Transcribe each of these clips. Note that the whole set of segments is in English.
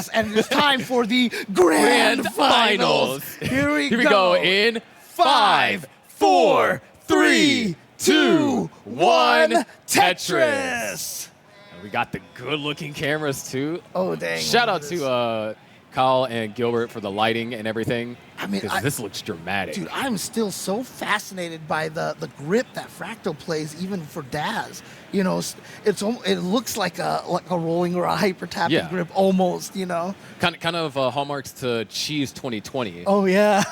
Yes, and it's time for the Grand Finals. Here we go in 5, 4, 3, 2, 1, Tetris. And we got the good-looking cameras, too. Oh, dang. Shout out to Kyle and Gilbert for the lighting and everything. I mean, this looks dramatic. Dude, I'm still so fascinated by the grip that Fractal plays, even for Daz. You know, it looks like a rolling or a hyper tapping grip almost. You know, kind of hallmarks to Cheese 2020. Oh yeah,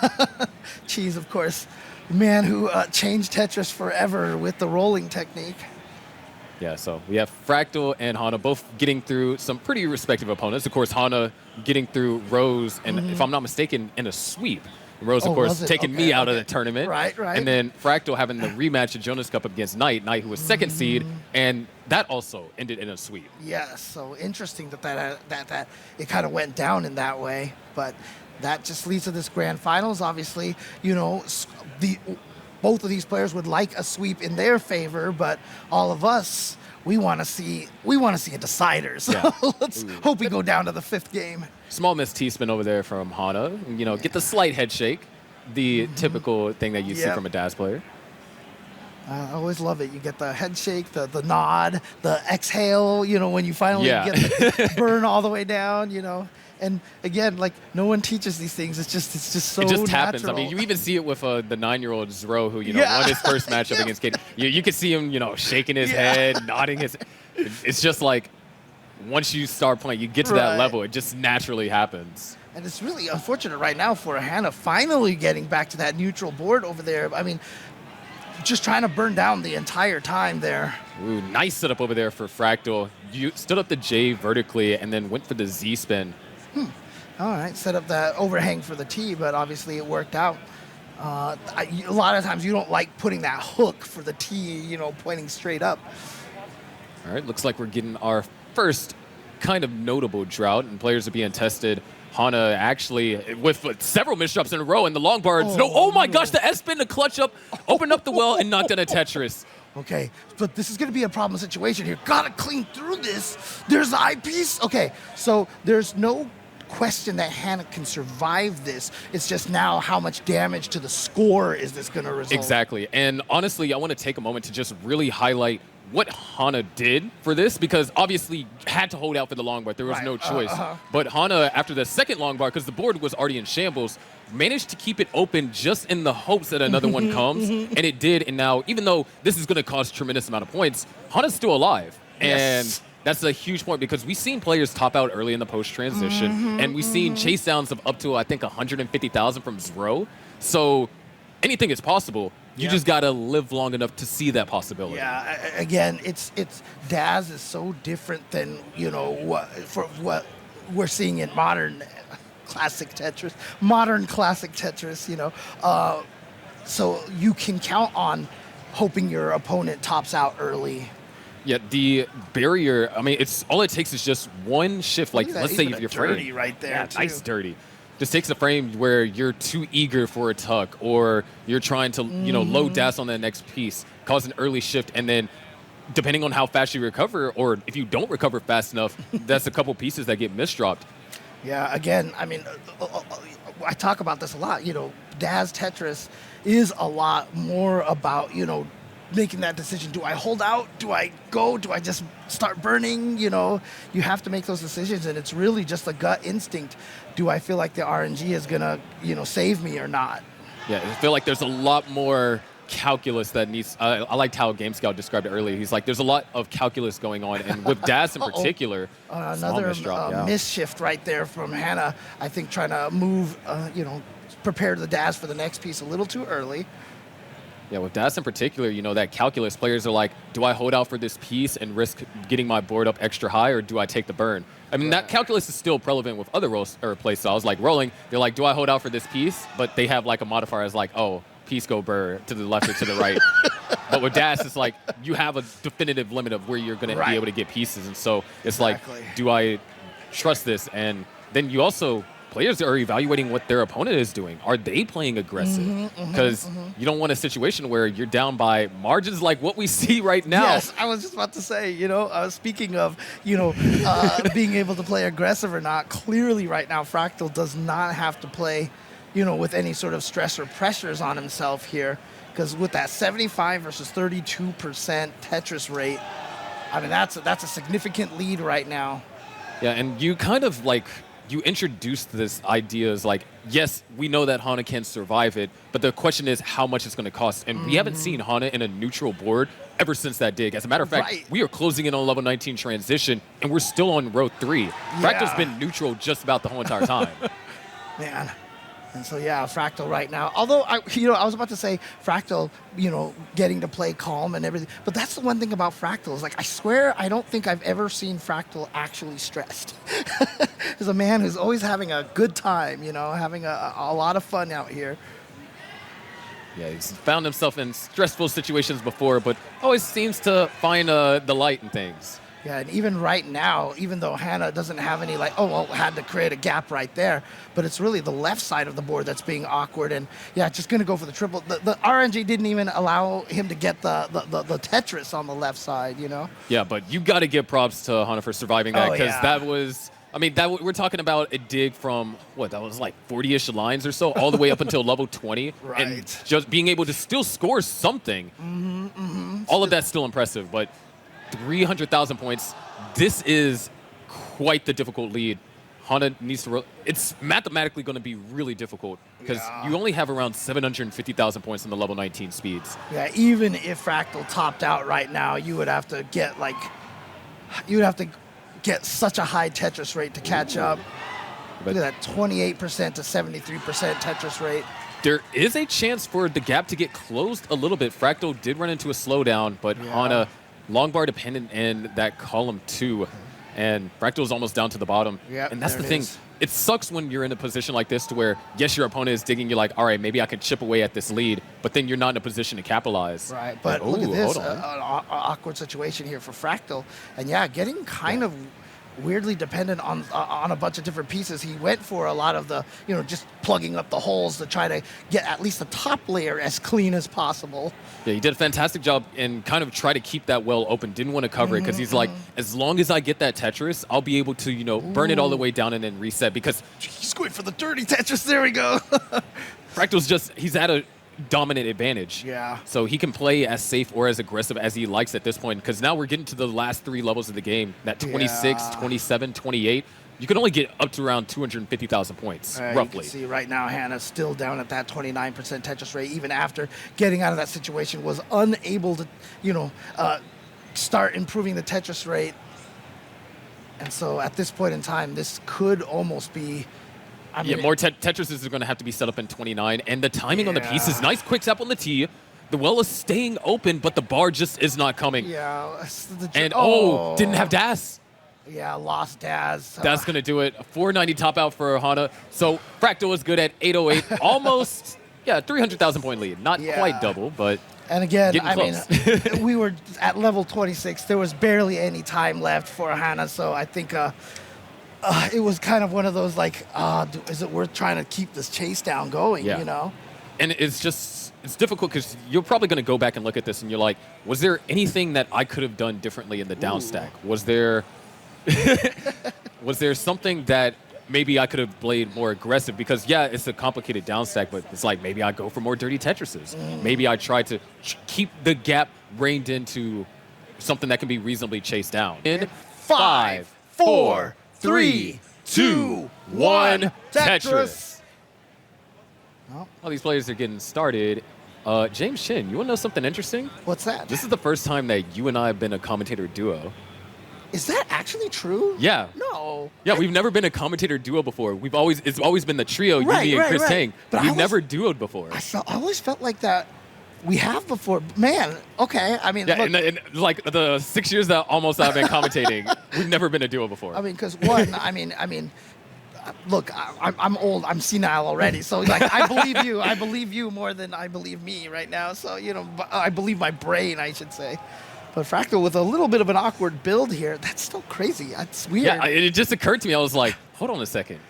Cheese, of course, man who changed Tetris forever with the rolling technique. Yeah, so we have Fractal and Hana both getting through some pretty respective opponents. Of course, Hana getting through Rose, and if I'm not mistaken, in a sweep. Rose, of course, taking me out of the tournament. Right. And then Fractal having the rematch of Jonas Cup against Knight, who was second seed, and that also ended in a sweep. Yes, so interesting that it kind of went down in that way. But that just leads to this grand finals. Obviously, you know, both of these players would like a sweep in their favor, but all of us, we want to see a decider. So let's hope we go down to the 5th game. Small miss T-spin over there from Hana. You know, get the slight head shake, the typical thing that you see from a Daz player. I always love it. You get the head shake, the nod, the exhale, you know, when you finally get the burn all the way down, you know. And again, like, no one teaches these things. It's just so natural. It just happens. I mean, you even see it with the 9-year-old Zero, who, you know, won his first matchup against Kate. You could see him, you know, shaking his head, nodding his. It's just like, once you start playing, you get to that level, it just naturally happens. And it's really unfortunate right now for Hana finally getting back to that neutral board over there. I mean, just trying to burn down the entire time there. Ooh, nice setup over there for Fractal. You stood up the J vertically and then went for the Z spin. All right, set up that overhang for the T, but obviously it worked out. A lot of times you don't like putting that hook for the T, you know, pointing straight up. All right, looks like we're getting our first kind of notable drought, and players are being tested. Hana actually with several misdrops in a row, and the long bars. Oh my gosh, the S-spin to clutch up, open up the well, and knock down a Tetris. Okay, but this is going to be a problem situation here. Got to clean through this. There's the eyepiece. Okay, so there's no question that Hana can survive this. It's just now how much damage to the score is this going to result? Exactly. And honestly, I want to take a moment to just really highlight what Hana did for this, because obviously had to hold out for the long bar. There was no choice. But Hana, after the second long bar, because the board was already in shambles, managed to keep it open just in the hopes that another one comes. And it did. And now, even though this is going to cause a tremendous amount of points, Hana's still alive. And that's a huge point, because we've seen players top out early in the post-transition, and we've seen chase downs of up to, I think, 150,000 from Zero. So anything is possible. You just got to live long enough to see that possibility. Yeah, again, it's Daz is so different than, you know, what we're seeing in modern classic Tetris, you know. So you can count on hoping your opponent tops out early. Yeah, the barrier, I mean, all it takes is just one shift. Like, let's say if you're dirty right there, nice dirty. Just takes a frame where you're too eager for a tuck, or you're trying to, you know, load dash on that next piece, cause an early shift, and then depending on how fast you recover, or if you don't recover fast enough, that's a couple pieces that get misdropped. Yeah, again, I mean, I talk about this a lot. You know, Daz Tetris is a lot more about, you know, making that decision. Do I hold out? Do I go? Do I just start burning? You know, you have to make those decisions, and it's really just a gut instinct. Do I feel like the RNG is gonna, you know, save me or not? Yeah, I feel like there's a lot more calculus that needs. I liked how Agamescout described it earlier. He's like, there's a lot of calculus going on, and with Daz in particular, another misshift right there from Hana. I think trying to move, you know, prepare the Daz for the next piece a little too early. Yeah, with Daz in particular, you know, that calculus, players are like, do I hold out for this piece and risk getting my board up extra high, or do I take the burn? I mean, that calculus is still prevalent with other play styles, like rolling. They're like, do I hold out for this piece? But they have like a modifier as like, oh, piece go burr to the left or to the right. But with Daz, it's like, you have a definitive limit of where you're going to be able to get pieces. And so it's like, do I trust this? And then you also players are evaluating what their opponent is doing. Are they playing aggressive? Because you don't want a situation where you're down by margins like what we see right now. Yes, I was just about to say, speaking of, being able to play aggressive or not, clearly right now Fractal does not have to play, with any sort of stress or pressures on himself here. Because with that 75 versus 32% Tetris rate, I mean, that's a significant lead right now. Yeah, and you kind of you introduced this idea as yes, we know that Hana can survive it, but the question is how much it's going to cost. And we haven't seen Hana in a neutral board ever since that dig. As a matter of fact, we are closing in on level 19 transition, and we're still on row 3. Fractal's been neutral just about the whole entire time. Man. And so, Fractal right now. Although, I was about to say Fractal, getting to play calm and everything. But that's the one thing about Fractal is, I swear I don't think I've ever seen Fractal actually stressed. There's a man who's always having a good time, having a lot of fun out here. Yeah, he's found himself in stressful situations before, but always seems to find the light in things. Yeah, and even right now, even though Hana doesn't have any had to create a gap right there, but it's really the left side of the board that's being awkward, and just going to go for the triple. The RNG didn't even allow him to get the Tetris on the left side, Yeah, but you got to give props to Hana for surviving that, because that was, we're talking about a dig from, that was 40-ish lines or so, all the way up until level 20, right. And just being able to still score something. All of that's still impressive, but 300,000 points. This is quite the difficult lead. Hana needs to. It's mathematically going to be really difficult because you only have around 750,000 points in the level 19 speeds. Yeah, even if Fractal topped out right now, you would have to get such a high Tetris rate to catch up. Look at that 28% to 73% Tetris rate. There is a chance for the gap to get closed a little bit. Fractal did run into a slowdown, but Hana long bar dependent in that column 2, and Fractal is almost down to the bottom. Yep, and that's the thing. It sucks when you're in a position like this to where, yes, your opponent is digging, you're all right, maybe I can chip away at this lead, but then you're not in a position to capitalize. Right, but look at this, an awkward situation here for Fractal. And getting kind of weirdly dependent on a bunch of different pieces. He went for a lot of the, just plugging up the holes to try to get at least the top layer as clean as possible. Yeah, he did a fantastic job and kind of try to keep that well open. Didn't want to cover it because he's as long as I get that Tetris, I'll be able to, burn it all the way down and then reset because he's going for the dirty Tetris. There we go. Fractal's he's at a dominant advantage. Yeah. So he can play as safe or as aggressive as he likes at this point because now we're getting to the last 3 levels of the game. That 26, 27, 28. You can only get up to around 250,000 points, roughly. You can see right now Hana's still down at that 29% Tetris rate, even after getting out of that situation, was unable to, start improving the Tetris rate. And so at this point in time, this could almost be... more Tetrises are going to have to be set up in 29, and the timing on the piece is nice. Quick tap on the tee. The well is staying open, but the bar just is not coming. Yeah. And, didn't have DAS. Yeah, lost DAS. That's going to do it. 490 top out for Hana. So Fractal was good at 808. Almost, 300,000 point lead. Not quite double, but and again, close. We were at level 26. There was barely any time left for Hana, so I think it was kind of one of those is it worth trying to keep this chase down going, And it's difficult because you're probably going to go back and look at this and you're like, was there anything that I could have done differently in the down stack? Was there something that maybe I could have played more aggressive? Because, it's a complicated down stack, but it's maybe I go for more dirty Tetrises. Maybe I try to keep the gap reined into something that can be reasonably chased down. In 5, 4, 3, 2, 1, Tetris. All these players are getting started. James Chen, you want to know something interesting? What's that? This is the first time that you and I have been a commentator duo. Is that actually true? Yeah. No. Yeah, we've never been a commentator duo before. It's always been the trio, you, me, and Chris Tang. But we've never duoed before. I always felt like that. We have before. Man, okay. I mean, look, in the 6 years that almost I've been commentating, we've never been a duo before. I mean, because one, look, I'm old. I'm senile already. So I believe you. I believe you more than I believe me right now. So I believe my brain, I should say. But Fractal with a little bit of an awkward build here. That's still crazy. That's weird. Yeah, it just occurred to me. I was like, hold on a second.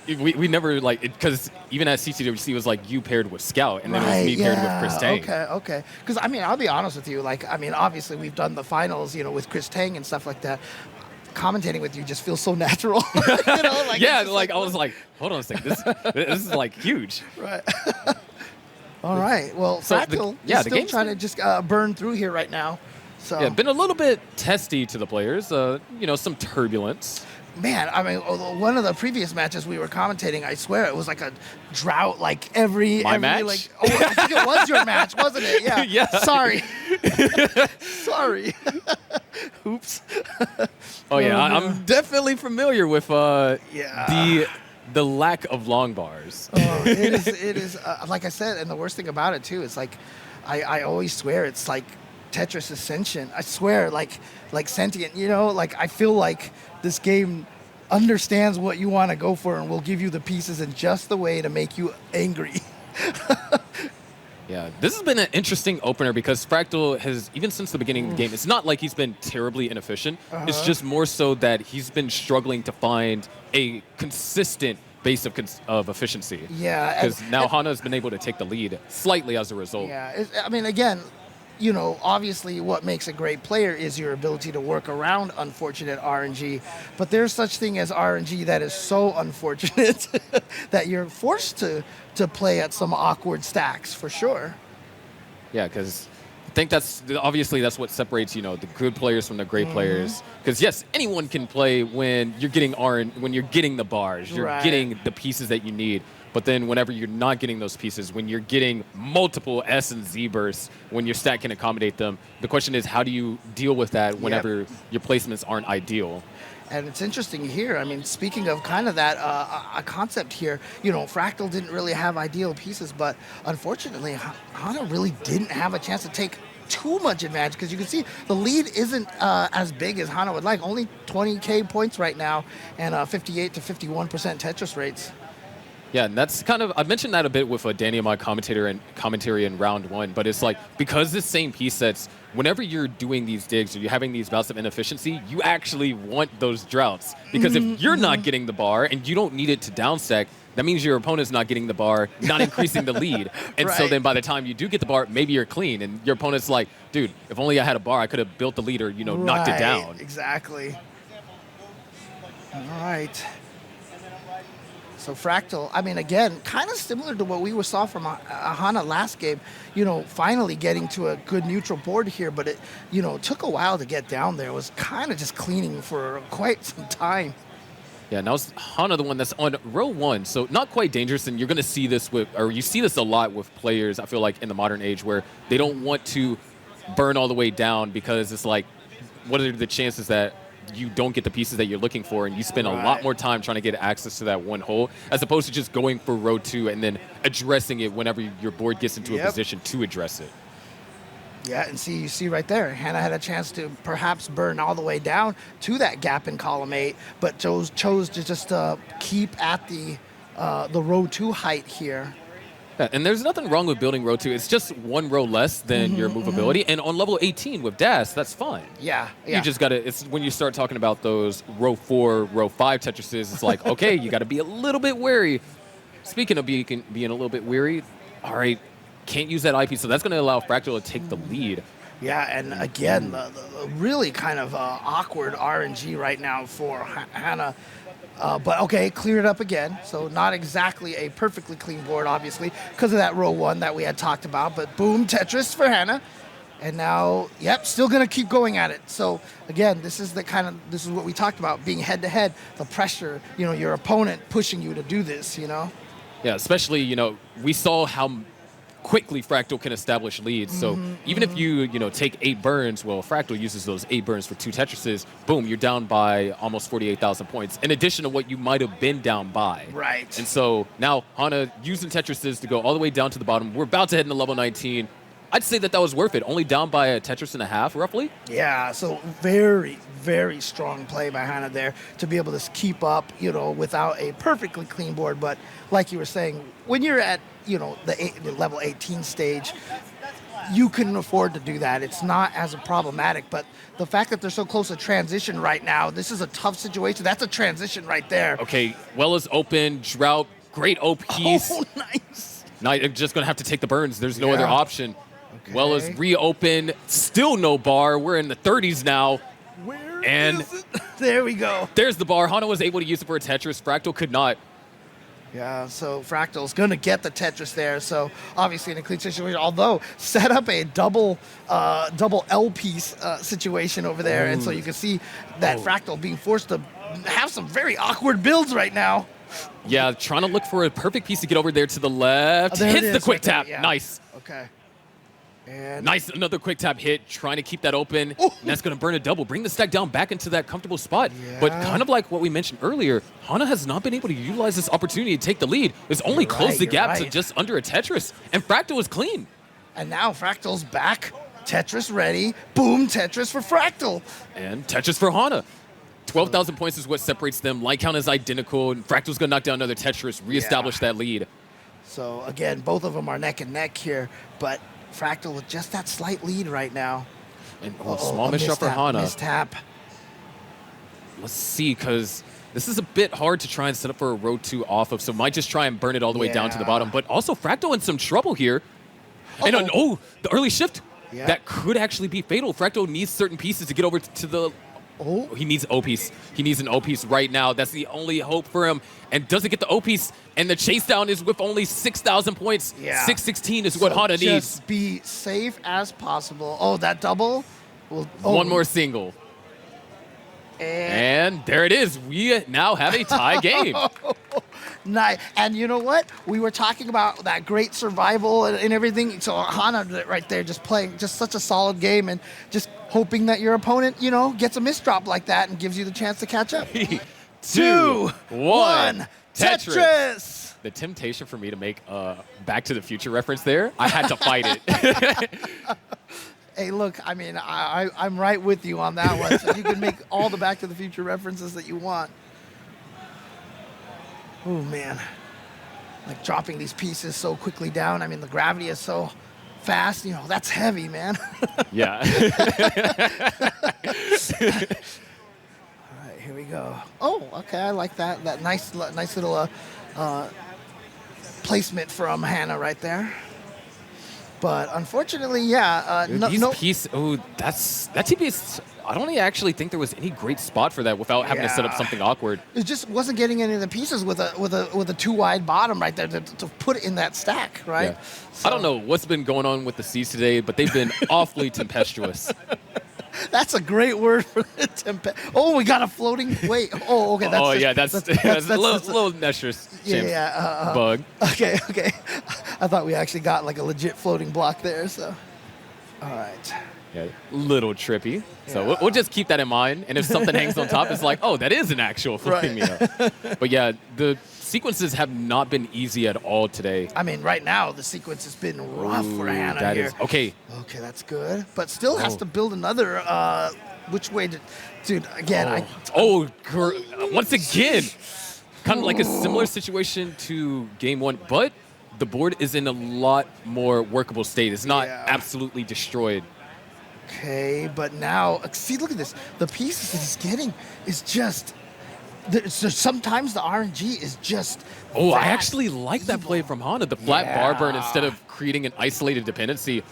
we never like it because even at CTWC it was like you paired with Scout and then it was me paired with Chris Tang. Okay. Because I mean, I'll be honest with you. Like, I mean, obviously we've done the finals, with Chris Tang and stuff like that. Commentating with you just feels so natural. Yeah, like I was like, hold on a second, this is like huge. Right. All right. Well, So Fractal is still trying to just burn through here right now. So Yeah, been a little bit testy to the players. Some turbulence. man, I mean, one of the previous matches we were commentating, I swear it was like a drought. Like every match? like, I think it was your match, wasn't it? Yeah. Yeah. Sorry. Sorry. Oops. Oh yeah, I'm definitely familiar with Yeah. the lack of long bars. It is like I said, and the worst thing about it too is like, I always swear it's like Tetris Ascension. I swear, like sentient. Like I feel like this game understands what you want to go for and will give you the pieces in just the way to make you angry. Yeah, this has been an interesting opener because Fractal has, even since the beginning of the game, it's not like he's been terribly inefficient. It's just more so that he's been struggling to find a consistent base of efficiency. Yeah. Because now Hana's been able to take the lead slightly as a result. Yeah. I mean, again, obviously what makes a great player is your ability to work around unfortunate RNG. But there's such thing as RNG that is so unfortunate that you're forced to play at some awkward stacks for sure. Yeah, because I think that's what separates the good players from the great players. Because yes, anyone can play when you're getting the bars, you're Right. getting the pieces that you need. But then whenever you're not getting those pieces, when you're getting multiple S and Z bursts, when your stack can accommodate them, the question is how do you deal with that whenever your placements aren't ideal? And it's interesting here. I mean, speaking of kind of that a concept here, Fractal didn't really have ideal pieces, but unfortunately, Hana really didn't have a chance to take too much advantage because you can see the lead isn't as big as Hana would like. Only 20K points right now and 58 to 51% Tetris rates. Yeah, and that's kind of, I mentioned that a bit with Dani and my commentary in round one, but it's like, because the same piece sets, whenever you're doing these digs or you're having these bouts of inefficiency, you actually want those droughts. Because if you're not getting the bar and you don't need it to downstack, that means your opponent's not getting the bar, not increasing the lead. And so then by the time you do get the bar, maybe you're clean. And your opponent's like, dude, if only I had a bar, I could have built the lead or, knocked it down. Exactly. All right. So Fractal, I mean, again, kind of similar to what we saw from Hana last game, finally getting to a good neutral board here, but it, took a while to get down there. It was kind of just cleaning for quite some time. Yeah, now it's Hana the one that's on row one, so not quite dangerous, and you're going to see this you see this a lot with players, I feel like, in the modern age, where they don't want to burn all the way down because it's like, what are the chances that you don't get the pieces that you're looking for, and you spend a lot more time trying to get access to that one hole, as opposed to just going for row two and then addressing it whenever your board gets into a position to address it. Yeah, and you see right there, Hana had a chance to perhaps burn all the way down to that gap in column 8, but chose to just keep at the row 2 height here. Yeah, and there's nothing wrong with building row 2. It's just one row less than your movability. And on level 18 with DAS, that's fine. Yeah. You just got to, it's when you start talking about those row 4, row 5 Tetrises, it's like, okay, you got to be a little bit wary. Speaking of being a little bit weary, all right, can't use that IP, so that's going to allow Fractal to take the lead. Yeah, and again, the really kind of awkward RNG right now for Hana. But okay, cleared up again. So not exactly a perfectly clean board, obviously, because of that row 1 that we had talked about. But boom, Tetris for Hana. And now, still going to keep going at it. So again, this is what we talked about, being head to head, the pressure, your opponent pushing you to do this, Yeah, especially, we saw how quickly Fractal can establish leads. So even if you take 8 burns, well, Fractal uses those 8 burns for 2 Tetrises, boom, you're down by almost 48,000 points, in addition to what you might have been down by. Right. And so now Hana using Tetrises to go all the way down to the bottom. We're about to head into level 19. I'd say that was worth it. Only down by a Tetris and a half, roughly. Yeah, so very, very strong play by Hana there to be able to keep up, without a perfectly clean board. But like you were saying, when you're at, the level 18 stage, you can afford to do that. It's not as problematic, but the fact that they're so close to transition right now, this is a tough situation. That's a transition right there. Okay, well is open, Drought, great O piece. Oh, nice. Now you're just going to have to take the burns. There's no other option. Okay. Well is reopen, still no bar. We're in the 30s now. Where and is it? There we go. There's the bar. Hana was able to use it for a Tetris. Fractal could not. Yeah, so Fractal's going to get the Tetris there. So obviously in a clean situation, although set up a double L piece situation over there. And so you can see that Fractal being forced to have some very awkward builds right now. Yeah, trying to look for a perfect piece to get over there to the left. Hits the quick tap. Yeah. Nice. Okay. And nice, another quick tap hit, trying to keep that open. And that's going to burn a double, bring the stack down back into that comfortable spot. Yeah. But kind of like what we mentioned earlier, Hana has not been able to utilize this opportunity to take the lead. It's only closed the gap to just under a Tetris, and Fractal is clean. And now Fractal's back, Tetris ready, boom, Tetris for Fractal. And Tetris for Hana. 12,000 points is what separates them. Light count is identical, and Fractal's going to knock down another Tetris, reestablish that lead. So again, both of them are neck and neck here, but Fractal with just that slight lead right now. And small misshot for Hana. Mistap. Let's see, because this is a bit hard to try and set up for a row 2 off of, so might just try and burn it all the way down to the bottom. But also Fractal in some trouble here. And the early shift. Yeah. That could actually be fatal. Fractal needs certain pieces to get over to the... he needs O piece. He needs an O piece right now. That's the only hope for him. And doesn't get the O piece. And the chase down is with only 6,000 points. Yeah. 616 is what Hana needs. Just be safe as possible. Oh, that double? One more single. And there it is. We now have a tie game. Nice. And you know what? We were talking about that great survival and everything. So Hana right there just playing just such a solid game and just hoping that your opponent, gets a misdrop like that and gives you the chance to catch up. 2, 1, Tetris! The temptation for me to make a Back to the Future reference there, I had to fight it. Hey, look, I mean, I'm right with you on that one. So you can make all the Back to the Future references that you want. Oh, man. Like dropping these pieces so quickly down. I mean, the gravity is so fast. That's heavy, man. Yeah. All right, here we go. Oh, okay, I like that. That nice little placement from Hana right there. But unfortunately, yeah. Piece. Oh, that TP is. I don't actually think there was any great spot for that without having to set up something awkward. It just wasn't getting any of the pieces with a too wide bottom right there to put it in that stack, right? Yeah. So, I don't know what's been going on with the C's today, but they've been awfully tempestuous. That's a great word for it. Oh, we got a floating. Wait. Oh, okay. That's a little Nesher's bug. Okay. I thought we actually got like a legit floating block there. So, all right. Yeah, little trippy. So we'll just keep that in mind. And if something hangs on top, it's like, oh, that is an actual floating me up. But yeah, the sequences have not been easy at all today. I mean, right now, the sequence has been rough for Hana here. Okay, that's good. But still has to build another. Which way dude, again, once again, kind of like a similar situation to game 1, but the board is in a lot more workable state. It's not absolutely destroyed. Okay, but now, see, look at this. The pieces that he's getting is just... sometimes the RNG is just... Oh, I actually like that play from Hana. The flat bar burn instead of creating an isolated dependency.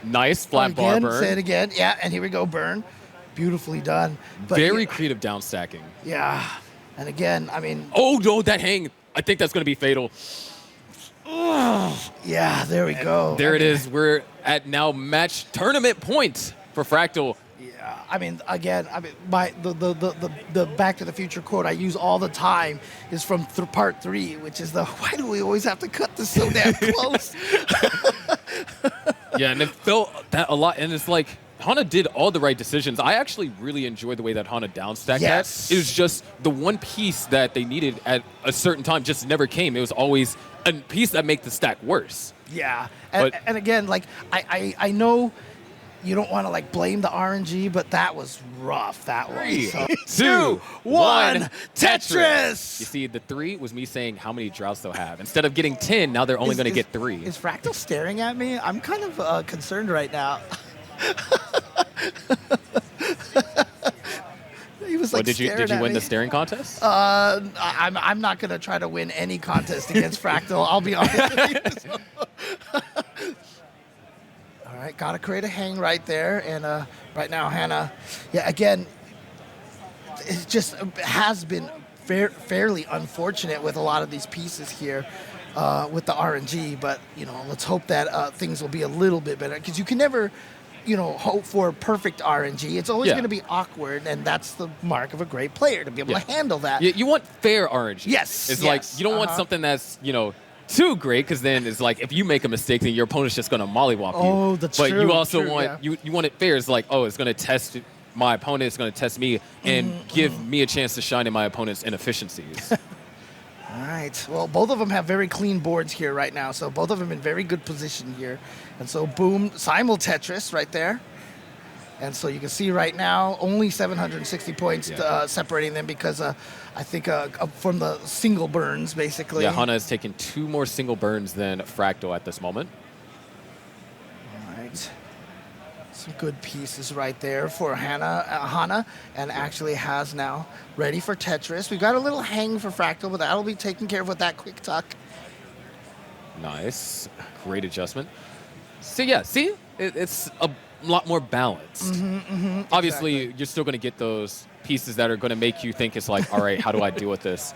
Nice flat bar burn. Say it again. Yeah, and here we go, burn. Beautifully done. But very creative down stacking. Yeah. And again, I mean... Oh, no, that hang. I think that's going to be fatal. Yeah, there we go. There it is. We're at now match tournament point for Fractal. Yeah, I mean, again, the Back to the Future quote I use all the time is from part 3, which is why do we always have to cut this so damn close? Yeah, and it felt that a lot, and it's like Hana did all the right decisions. I actually really enjoyed the way that Hana downstacked that. It was just the one piece that they needed at a certain time just never came. It was always a piece that made the stack worse. Yeah, and again, like I know you don't want to like blame the RNG, but that was rough. That one. 3, So, 2, 1, Tetris. You see, the 3 was me saying how many droughts they'll have. Instead of getting 10, now they're only going to get 3. Is Fractal staring at me? I'm kind of concerned right now. He was like, Did you win the staring contest? I'm not gonna try to win any contest against Fractal. I'll be honest with you. All right, gotta create a hang right there, and right now Hana, yeah, again, it just has been fairly unfortunate with a lot of these pieces here. With the RNG, but let's hope that things will be a little bit better, because you can never hope for perfect RNG. It's always going to be awkward, and that's the mark of a great player, to be able to handle that. You want fair RNG. Yes. It's like you don't want something that's too great, because then it's like if you make a mistake, then your opponent's just going to mollywop you. Oh, that's true. But you also want you want it fair. It's like, oh, it's going to test my opponent. It's going to test me and give me a chance to shine in my opponent's inefficiencies. All right. Well, both of them have very clean boards here right now, so both of them in very good position here. And so, boom, simul Tetris right there. And so you can see right now only 760 points separating them, because I think from the single burns, basically. Yeah, Hana has taken 2 more single burns than Fractal at this moment. All right. Some good pieces right there for Hana, and actually has now ready for Tetris. We've got a little hang for Fractal, but that'll be taken care of with that quick tuck. Nice. Great adjustment. So, yeah, see? It's a lot more balanced. Obviously, you're still going to get those pieces that are going to make you think it's like, all right, how do I deal with this?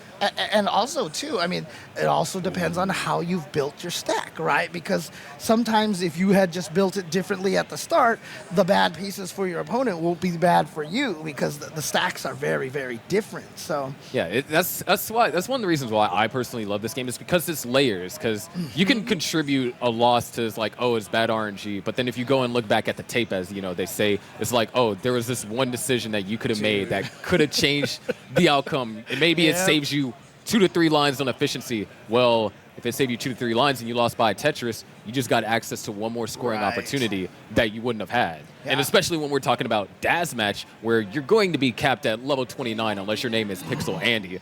And also, too, I mean, it also depends on how you've built your stack, right? Because sometimes if you had just built it differently at the start, the bad pieces for your opponent won't be bad for you, because the stacks are very, very different. So yeah, that's one of the reasons why I personally love this game, is because it's layers. Because you can contribute a loss to like, oh, it's bad RNG, but then if you go and look back at the tape, as they say, it's like, oh, there was this one decision that you could have made that could have changed the outcome, and maybe it saves you 2 to 3 lines on efficiency. Well, if it saved you 2 to 3 lines and you lost by Tetris, you just got access to one more scoring opportunity that you wouldn't have had. And especially when we're talking about Daz match, where you're going to be capped at level 29 unless your name is Pixel Andy.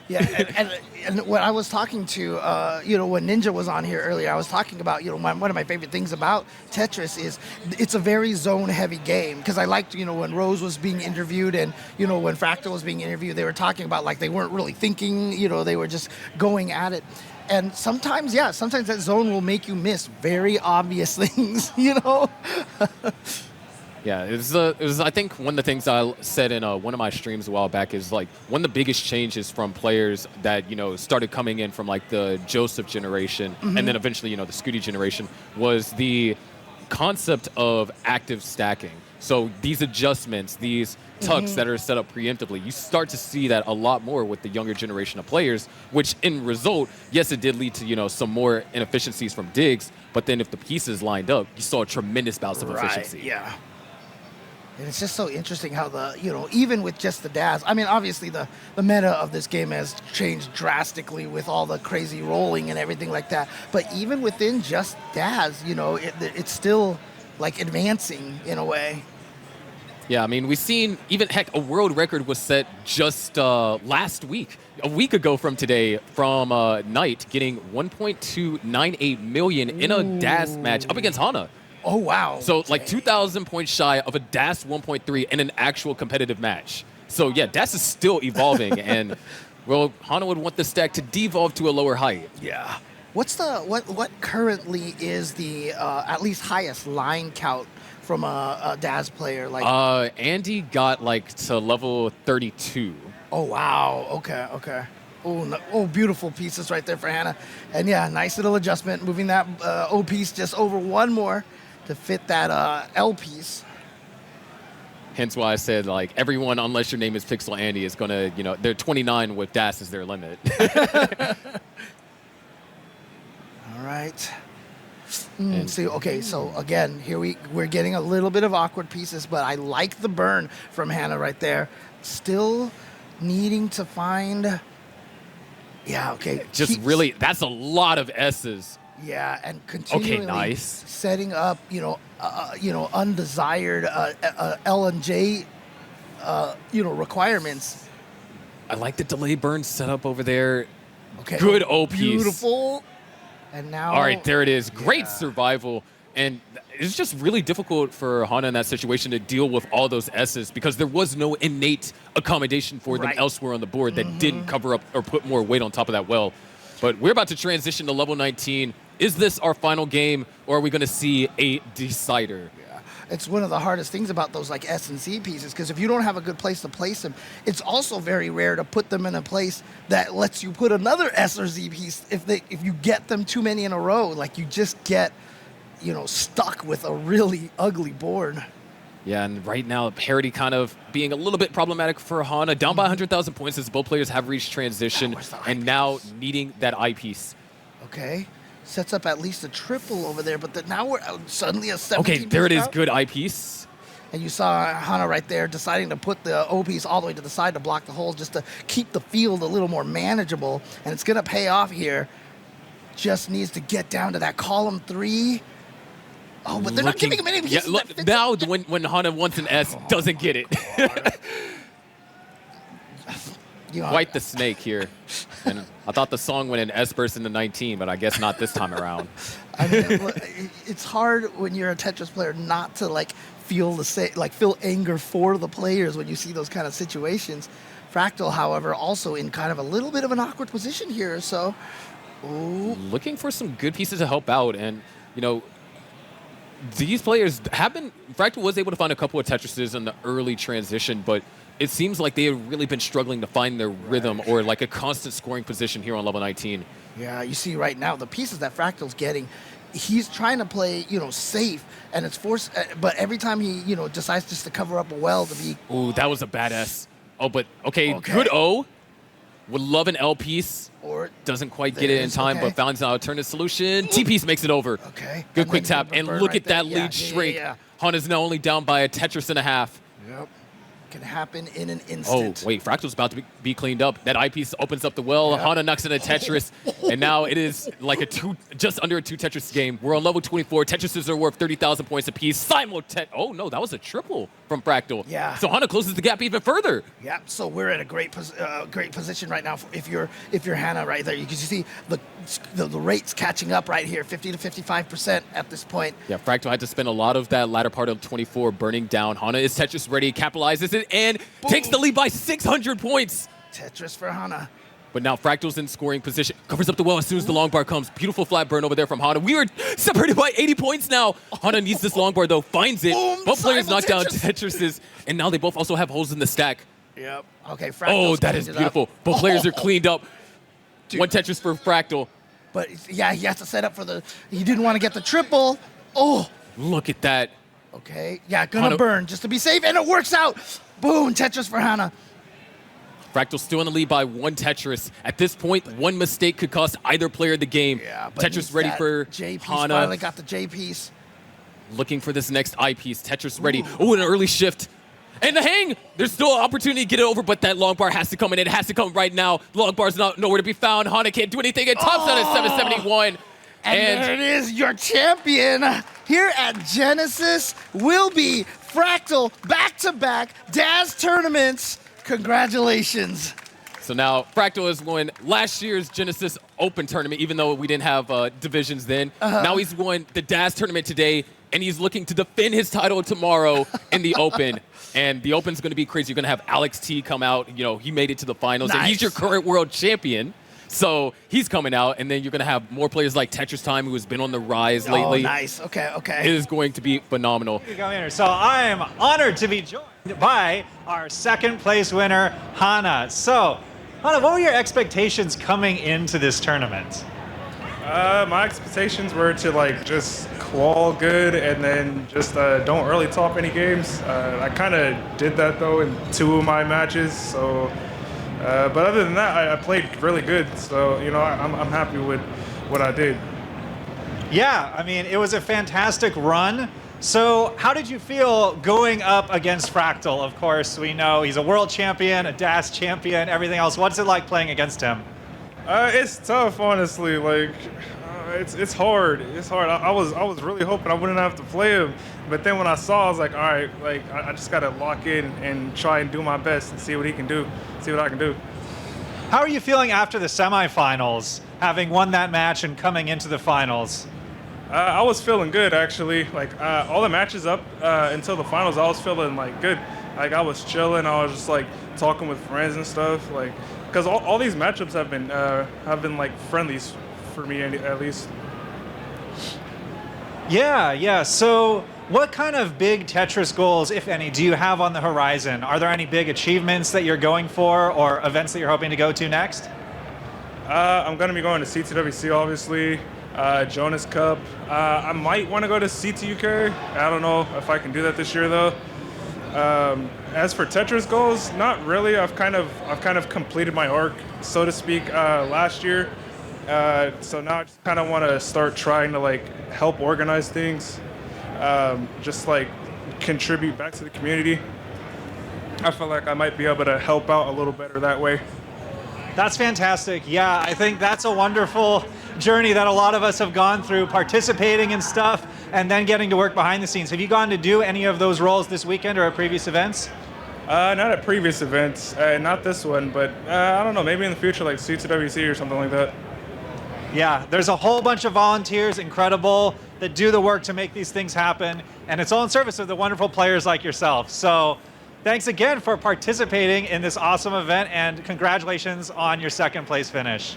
Yeah, and when I was talking to, when Ninja was on here earlier, I was talking about, one of my favorite things about Tetris is it's a very zone-heavy game. Because I liked, when Rose was being interviewed and, when Fractal was being interviewed, they were talking about, like, they weren't really thinking, they were just going at it. And sometimes that zone will make you miss very obvious things, Yeah, it was. I think one of the things I said in one of my streams a while back is like one of the biggest changes from players that started coming in from like the Joseph generation and then eventually the Scooty generation was the concept of active stacking. So these adjustments, these tucks that are set up preemptively, you start to see that a lot more with the younger generation of players, which in result, yes, it did lead to some more inefficiencies from digs, but then if the pieces lined up, you saw a tremendous bounce of efficiency. Yeah. And it's just so interesting how even with just the Daz, I mean, obviously the meta of this game has changed drastically with all the crazy rolling and everything like that. But even within just Daz, it's still like advancing in a way. Yeah, I mean, we've seen even, heck, a world record was set just last week, a week ago from today, from Knight getting 1.298 million in a Daz match up against Hana. Oh, wow. So, like, 2,000 points shy of a DAS 1.3 in an actual competitive match. So, yeah, DAS is still evolving, and, well, Hana would want the stack to devolve to a lower height. Yeah. What currently is the at least highest line count from a DAS player? Like, Andy got, like, to level 32. Oh, wow. Okay. Oh, beautiful pieces right there for Hana. And, yeah, nice little adjustment, moving that O piece just over one more to fit that L piece. Hence why I said, like, everyone, unless your name is Pixel Andy, is going to, they're 29 with DAS as their limit. All right. So again, here we're getting a little bit of awkward pieces, but I like the burn from Hana right there. Still needing to find... Yeah, okay. Really, that's a lot of S's Yeah, and continually setting up, undesired L and J, requirements. I like the delay burn setup over there. Okay. Good O piece. Beautiful. And now. All right, there it is. Great survival. And it's just really difficult for Hana in that situation to deal with all those S's because there was no innate accommodation for them elsewhere on the board that didn't cover up or put more weight on top of that well. But we're about to transition to level 19. Is this our final game, or are we going to see a decider? Yeah, it's one of the hardest things about those like S and C pieces, because if you don't have a good place to place them, it's also very rare to put them in a place that lets you put another S or Z piece. If you get them too many in a row, like you just get, stuck with a really ugly board. Yeah, and right now, parity kind of being a little bit problematic for Hana. Down by 100,000 points as both players have reached transition, and now needing that eyepiece. Okay. Sets up at least a triple over there, but now we're suddenly a 17. Okay, there it is. Good eyepiece. And you saw Hana right there deciding to put the O piece all the way to the side to block the hole just to keep the field a little more manageable. And it's going to pay off here. Just needs to get down to that column 3. Oh, but they're not giving him any pieces. Yeah, now, when Hana wants an S, doesn't get it. Quite the snake here. And I thought the song went in S burst into 19, but I guess not this time around. I mean, it's hard when you're a Tetris player not to feel feel anger for the players when you see those kind of situations. Fractal, however, also in kind of a little bit of an awkward position here. So, looking for some good pieces to help out, and these players have been. Fractal was able to find a couple of Tetrises in the early transition, but it seems like they have really been struggling to find their rhythm or like a constant scoring position here on level 19. Yeah, you see right now the pieces that Fractal's getting, he's trying to play, safe, and it's forced. But every time he, decides just to cover up a well to be. Ooh, that was a badass. Oh, but okay. Good O. Would love an L piece. Or doesn't quite get it in time, but finds an alternative solution. T piece makes it over. Okay. Good quick tap, and look at that lead shrink. Hana's now only down by a Tetris and a half. Yep. Can happen in an instant. Oh, wait, Fractal's about to be cleaned up. That eyepiece opens up the well. Yep. Hana knocks in a Tetris, and now it is like just under a 2 Tetris game. We're on level 24. Tetrises are worth 30,000 points apiece. Oh, no, that was a triple from Fractal. Yeah. So Hana closes the gap even further. Yeah, so we're in a great position right now if you're Hana right there. You can see the rates catching up right here, 50 to 55% at this point. Yeah, Fractal had to spend a lot of that latter part of 24 burning down. Hana is Tetris ready, capitalizes it, and takes the lead by 600 points. Tetris for Hana. But now Fractal's in scoring position. Covers up the well as soon as the long bar comes. Beautiful flat burn over there from Hana. We are separated by 80 points now. Hana needs this long bar, though. Finds it. Boom, both players knock down Tetrises. And now they both also have holes in the stack. Yep. Okay, Fractal's Oh, that is beautiful. Both players are cleaned up. Dude. 1 Tetris for Fractal. But, yeah, he has to set up for he didn't want to get the triple. Oh. Look at that. Okay. Yeah, gonna burn just to be safe, and it works out. Boom, Tetris for Hana. Fractal still in the lead by 1 Tetris. At this point, 1 mistake could cost either player the game. Yeah, but Tetris ready for J piece. Hana. Finally got the J piece. Looking for this next I piece. Tetris ready. Oh, an early shift. And the hang! There's still an opportunity to get it over, but that long bar has to come in. It has to come right now. Long bar's nowhere to be found. Hana can't do anything. It tops out at 771. And there it is. Your champion here at Genesis will be Fractal back-to-back Daz tournaments. Congratulations. So now Fractal is won last year's Genesis Open tournament, even though we didn't have divisions then. Now he's won the Daz tournament today, and he's looking to defend his title tomorrow in the Open. And the Open's going to be crazy. You're going to have Alex T come out. He made it to the finals, and he's your current world champion. So he's coming out, and then you're going to have more players like Tetris Time, who has been on the rise lately. Oh, nice. Okay. It is going to be phenomenal. So I am honored to be joined by our second place winner, Hana. So, Hana, what were your expectations coming into this tournament? My expectations were to just claw good and then just don't really top any games. I kind of did that though in 2 of my matches. So, but other than that, I played really good. So I'm happy with what I did. Yeah, I mean it was a fantastic run. So how did you feel going up against Fractal? Of course, we know he's a world champion, a Daz champion, everything else. What's it like playing against him? It's tough, honestly. It's hard. It's hard. I was really hoping I wouldn't have to play him, but then when I saw, I was like, all right, like I just gotta lock in and try and do my best and see what he can do, see what I can do. How are you feeling after the semifinals, having won that match and coming into the finals? I was feeling good actually. Like all the matches up until the finals, I was feeling like good. Like I was chilling. I was just like talking with friends and stuff. Like because all these matchups have been like friendlies for me at least. Yeah. So what kind of big Tetris goals, if any, do you have on the horizon? Are there any big achievements that you're going for or events that you're hoping to go to next? I'm going to be going to CTWC, obviously, Jonas Cup. I might want to go to CTUK. I don't know if I can do that this year, though. As for Tetris goals, not really. I've kind of completed my arc, so to speak, last year. So now I just kind of want to start trying to like help organize things, just like contribute back to the community. I feel like I might be able to help out a little better that way. That's fantastic. Yeah, I think that's a wonderful journey that a lot of us have gone through, participating in stuff and then getting to work behind the scenes. Have you gone to do any of those roles this weekend or at previous events? Not at previous events, not this one, but I don't know, maybe in the future like CTWC or something like that. Yeah, there's a whole bunch of volunteers, incredible, that do the work to make these things happen, and it's all in service of the wonderful players like yourself. So thanks again for participating in this awesome event, and congratulations on your second place finish.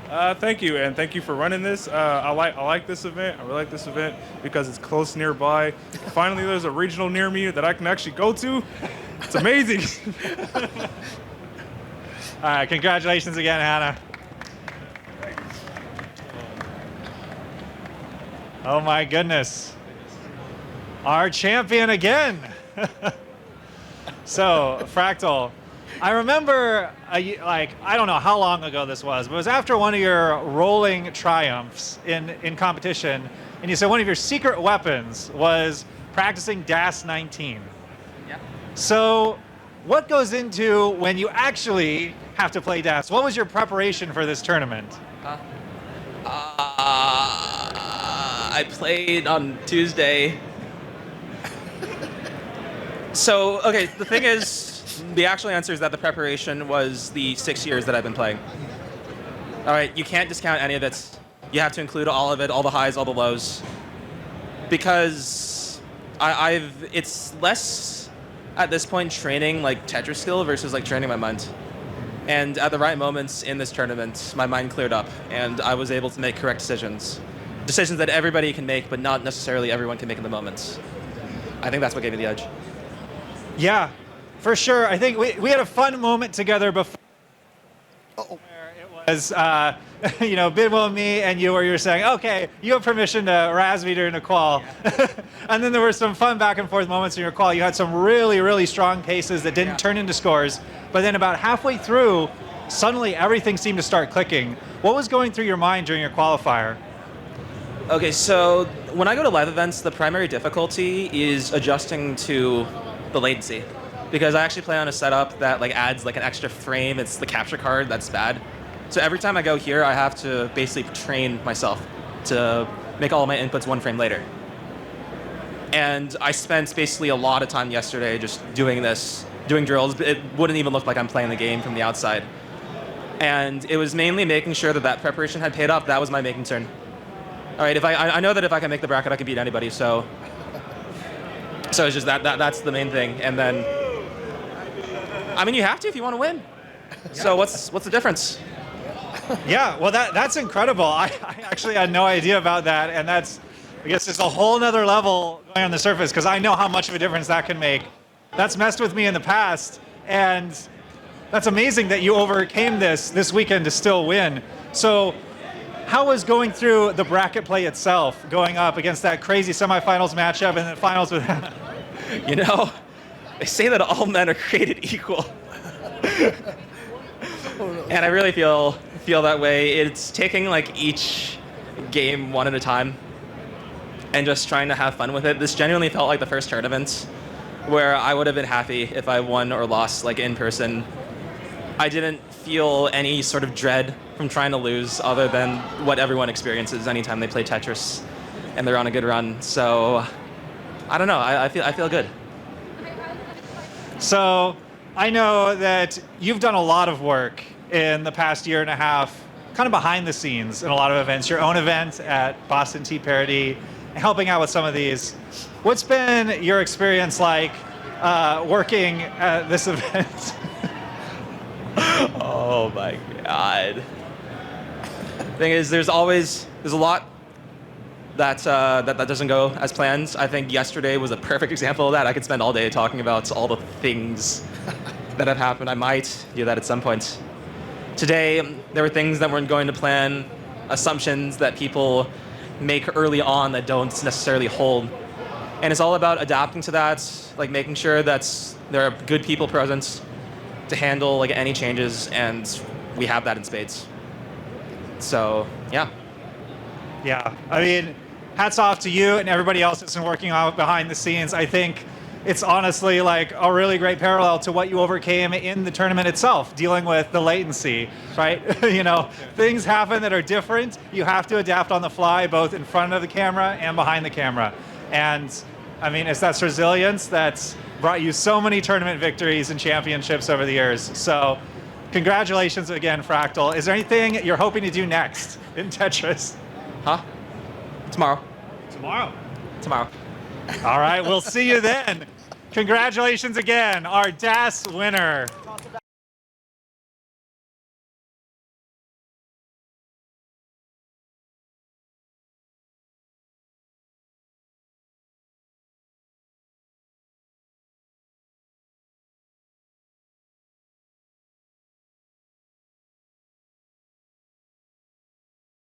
Thank you, and thank you for running this. I like this event. I really like this event because it's close nearby. Finally, there's a regional near me that I can actually go to. It's amazing. All right, congratulations again, Hana. Oh my goodness. Our champion again. So, Fractal, I remember, I don't know how long ago this was, but it was after one of your rolling triumphs in competition, and you said one of your secret weapons was practicing DAS 19. Yeah. So, what goes into when you actually have to play DAS? What was your preparation for this tournament? I played on Tuesday. So, okay, the thing is, the actual answer is that the preparation was the 6 years that I've been playing. All right, you can't discount any of it. You have to include all of it, all the highs, all the lows. Because it's less, at this point, training like Tetris skill versus like training my mind. And at the right moments in this tournament, my mind cleared up, and I was able to make correct decisions. Decisions that everybody can make, but not necessarily everyone can make in the moment. I think that's what gave me the edge. Yeah, for sure. I think we had a fun moment together before. Where it was, Bidwell and me and you, where you were saying, okay, you have permission to razz me during a qual. Yeah. And then there were some fun back and forth moments in your qual. You had some really, really strong paces that didn't turn into scores. But then about halfway through, suddenly everything seemed to start clicking. What was going through your mind during your qualifier? Okay, so when I go to live events, the primary difficulty is adjusting to the latency, because I actually play on a setup that like adds like an extra frame. It's the capture card that's bad. So every time I go here, I have to basically train myself to make all of my inputs one frame later. And I spent basically a lot of time yesterday just doing this, doing drills. It wouldn't even look like I'm playing the game from the outside. And it was mainly making sure that preparation had paid off. That was my main concern. All right, I know that if I can make the bracket, I can beat anybody. So it's just that's the main thing. And then, I mean, you have to if you want to win. So what's the difference? Yeah, well, that's incredible. I actually had no idea about that, and that's, I guess, it's a whole nother level going on the surface, because I know how much of a difference that can make. That's messed with me in the past, and that's amazing that you overcame this weekend to still win. So how was going through the bracket play itself, going up against that crazy semifinals matchup and then finals with Hana? You know, they say that all men are created equal. And I really feel that way. It's taking like each game one at a time and just trying to have fun with it. This genuinely felt like the first tournament where I would have been happy if I won or lost like in person. I didn't feel any sort of dread from trying to lose other than what everyone experiences anytime they play Tetris and they're on a good run. So I don't know. I feel good. So I know that you've done a lot of work in the past year and a half, kind of behind the scenes in a lot of events, your own event at Boston Tea Parody, helping out with some of these. What's been your experience like working at this event? Oh my God. Thing is, there's a lot that doesn't go as planned. I think yesterday was a perfect example of that. I could spend all day talking about all the things that have happened. I might do that at some point. Today, there were things that weren't going to plan, assumptions that people make early on that don't necessarily hold. And it's all about adapting to that, like making sure that there are good people present to handle like any changes, and we have that in spades. So, yeah. Yeah, I mean, hats off to you and everybody else that's been working on behind the scenes. I think it's honestly like a really great parallel to what you overcame in the tournament itself, dealing with the latency, right? Things happen that are different. You have to adapt on the fly, both in front of the camera and behind the camera. And I mean, it's that resilience that's brought you so many tournament victories and championships over the years. So congratulations again, Fractal. Is there anything you're hoping to do next in Tetris? Huh? Tomorrow. Tomorrow. All right, we'll see you then. Congratulations again, our DAS winner.